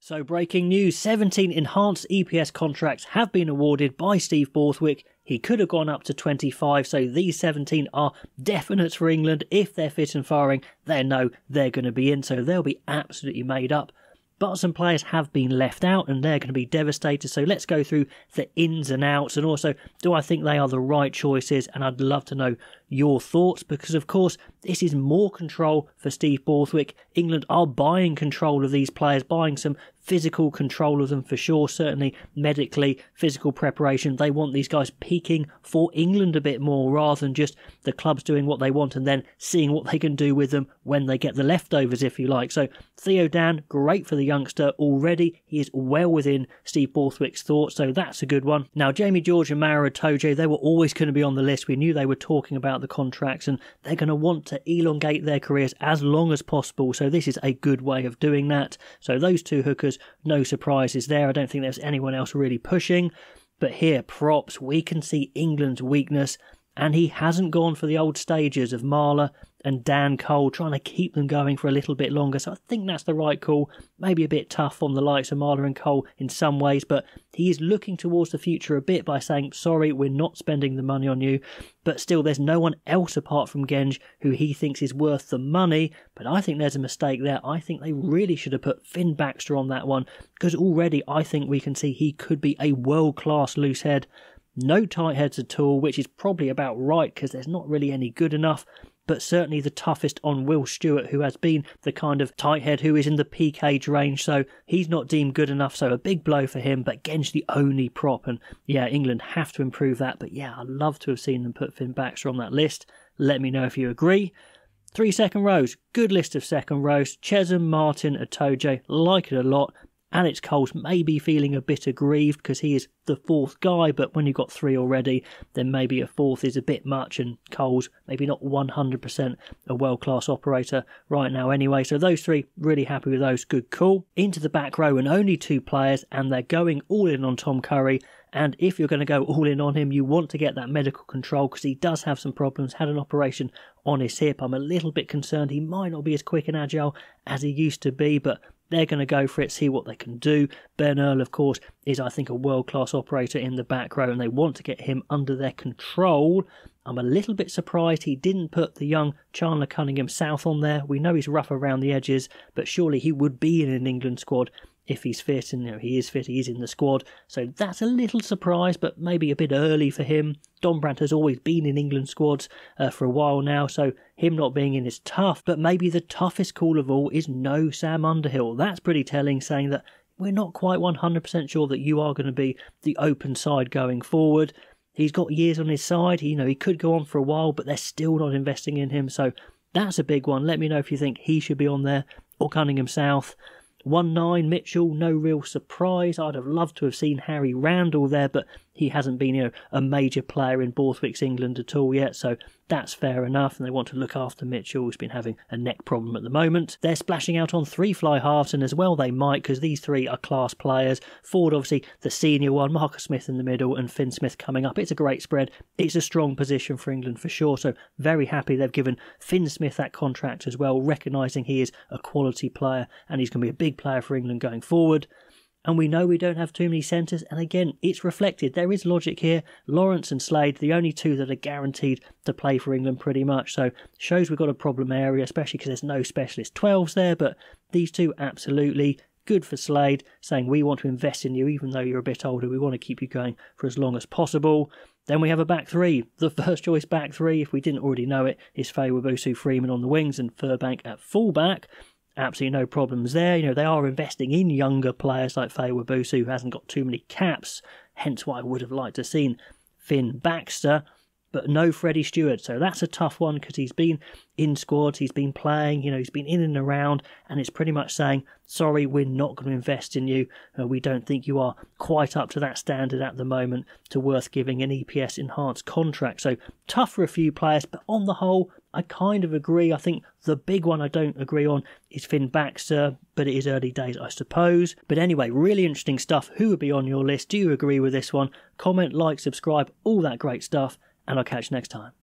So breaking news, 17 enhanced EPS contracts have been awarded by Steve Borthwick. He could have gone up to 25, so these 17 are definite for England. If they're fit and firing, they know they're going to be in, so they'll be absolutely made up. But some players have been left out and they're going to be devastated. So let's go through the ins and outs, and also, do I think they are the right choices? And I'd love to know your thoughts, because of course this is more control for Steve Borthwick. England are buying control of these players, buying some physical control of them for sure, certainly medically, physical preparation. They want these guys peaking for England a bit more, rather than just the clubs doing what they want and then seeing what they can do with them when they get the leftovers, if you like. So Theo Dan, great for the youngster already. He is well within Steve Borthwick's thoughts, so that's a good one. Now, Jamie George and Mara Itoje, they were always going to be on the list. We knew they were talking about the contracts and they're going to want to elongate their careers as long as possible, so this is a good way of doing that. So those two hookers, no surprises there. I don't think there's anyone else really pushing. But here, props, we can see England's weakness, and he hasn't gone for the old stages of Marler and Dan Cole, trying to keep them going for a little bit longer. So I think that's the right call. Maybe a bit tough on the likes of Marler and Cole in some ways, but he is looking towards the future a bit by saying, sorry, we're not spending the money on you. But still, there's no one else apart from Genge who he thinks is worth the money. But I think there's a mistake there. I think they really should have put Finn Baxter on that one, because already I think we can see he could be a world-class loose head. No tight heads at all, which is probably about right, because there's not really any good enough. But certainly the toughest on Will Stewart, who has been the kind of tight head who is in the peak age range, so he's not deemed good enough, so a big blow for him. But Genge the only prop, and yeah, England have to improve that. But yeah, I'd love to have seen them put Finn Baxter on that list. Let me know if you agree. 3 second rows, good list of second rows. Chesham, Martin, Itoje, like it a lot. Alex Cole's maybe feeling a bit aggrieved because he is the fourth guy, but when you've got 3 already, then maybe a fourth is a bit much, and Cole's maybe not 100% a world-class operator right now anyway. So those 3, really happy with those, good call. Into the back row, and only 2 players, and they're going all in on Tom Curry. And if you're going to go all in on him, you want to get that medical control, because he does have some problems, had an operation on his hip. I'm a little bit concerned he might not be as quick and agile as he used to be, but they're going to go for it, see what they can do. Ben Earl, of course, is, I think, a world-class operator in the back row, and they want to get him under their control. I'm a little bit surprised he didn't put the young Chandler Cunningham-South on there. We know he's rough around the edges, but surely he would be in an England squad if he's fit, and he is fit, he is in the squad. So that's a little surprise, but maybe a bit early for him. Don Brandt has always been in England squads for a while now, so him not being in is tough. But maybe the toughest call of all is no Sam Underhill. That's pretty telling, saying that we're not quite 100% sure that you are going to be the open side going forward. He's got years on his side. He could go on for a while, but they're still not investing in him. So that's a big one. Let me know if you think he should be on there, or Cunningham South. 1-9 Mitchell, no real surprise. I'd have loved to have seen Harry Randall there, but he hasn't been a major player in Borthwick's England at all yet, so that's fair enough, and they want to look after Mitchell, who's been having a neck problem at the moment. They're splashing out on 3 fly halves, and as well they might, because these 3 are class players. Ford, obviously, the senior one, Marcus Smith in the middle, and Finn Smith coming up. It's a great spread. It's a strong position for England for sure, so very happy they've given Finn Smith that contract as well, recognising he is a quality player, and he's going to be a big player for England going forward. And we know we don't have too many centres, and again, it's reflected. There is logic here. Lawrence and Slade, the only 2 that are guaranteed to play for England pretty much, so shows we've got a problem area, especially because there's no specialist 12s there, but these 2 absolutely good for Slade, saying we want to invest in you even though you're a bit older, we want to keep you going for as long as possible. Then we have a back 3. The first choice back 3, if we didn't already know it, is Faye Wabusu Freeman on the wings and Furbank at fullback. Absolutely no problems there. They are investing in younger players like Faye Wabusu, who hasn't got too many caps, hence why I would have liked to have seen Finn Baxter, but no Freddie Stewart. So that's a tough one, because he's been in squads, he's been playing, he's been in and around, and it's pretty much saying, sorry, we're not going to invest in you. We don't think you are quite up to that standard at the moment to worth giving an EPS enhanced contract. So tough for a few players, but on the whole, I kind of agree. I think the big one I don't agree on is Finn Baxter, but it is early days, I suppose. But anyway, really interesting stuff. Who would be on your list? Do you agree with this one? Comment, like, subscribe, all that great stuff, and I'll catch you next time.